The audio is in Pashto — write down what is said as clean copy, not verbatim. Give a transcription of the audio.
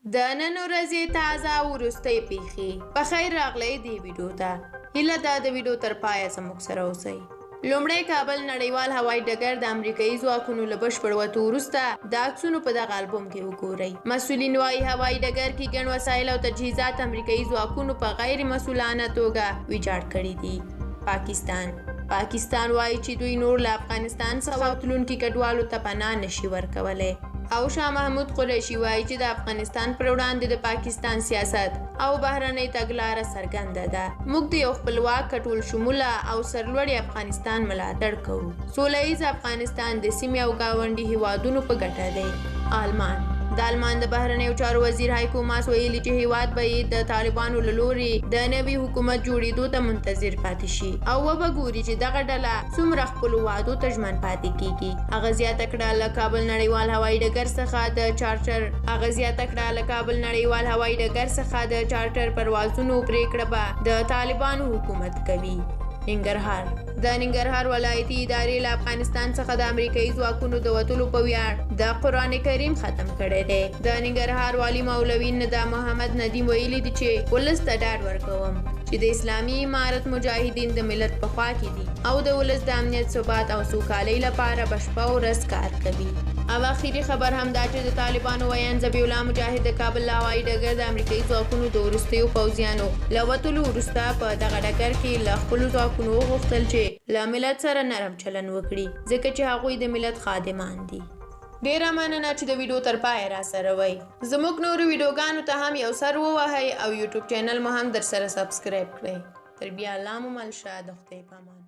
د نن ورځې تازه وروستۍ پیښې په خیر راغلی دې ویډیو ته هیله ده د ویډیو تر پایه زموږ سره اوسئ. لومړی کابل نړیوال هوایي ډګر د امریکایي ځواکونو له بشپړ وتو وروسته د عکسونو په دغه البوم کې وګورئ. مسؤلین وایي هوایي ډګر کې ګڼ وسایل او تجهیزات امریکایي ځواکونو په غیر مسؤلانه توګه ویجاړ کړي دي. پاکستان وایي چې دوی نور له افغانستان څخه تلونکي کډوالو ته پناه نشي ورکولی. او شاه محمود قریشي وایي چې د افغانستان پر وړاندې د پاکستان سیاست او بهرنۍ تګلاره څرګنده ده. موږ د یو خپلواک ټول شموله او سرلوړي افغانستان ملاتړ کوو. سوله ییز افغانستان د سیمې او ګاونډي هیوادونو په ګټه دی. آلمان د آلمان د بهرنیو چارو وزیر هایکو ماس ویلي چې هیواد به یې د طالبانو له لوري د نوي حکومت جوړېدو ته منتظر پاتې شي او وبه ګوري چې دغه ډله څومره خپلو وعدو ته ژمن پاتې کیږي. هغه زیاته کړه له کابل نړیوال هوایي ډګر څخه د چارټر پروازونو پریکړه به د طالبانو حکومت کوي. ننګرهار د ننګرهار ولایتي ادارې له افغانستان څخه د امریکایي ځواکونو د وتلو په ویاړ د قرآن کریم ختم کړی دی. د ننګرهار والي مولوي ندا محمد ندیم ویلي دي چې ولس ته ډاډ ورکوم چې د اسلامي امارت مجاهدین د ملت په خوا کې دي او د ولس د امنیت ثبات او سوکالۍ لپاره په شپه او ورځ کار کوي. او اخري خبر هم دا چې د طالبانو ویاند ذبیح الله مجاهد د کابل له هوایي ډګر د امریکایي ځواکونو د وروستیو پوځیانو له وتلو وروسته په دغه ډګر کې له خپلو ځواکونو وغوښتل چې له ملت سره نرم چلند وکړي ځکه چې هغوی د ملت خادمان دي. ډیره مننه چې د ویډیو تر پایه را سره وئ. زموږ نورو ویډیوګانو ته هم یو سر ووهئ او یوټیوب چینل مو هم در سره سبسکرایب کړئ. تر بیا الله مو مل شه. د خدای په امان.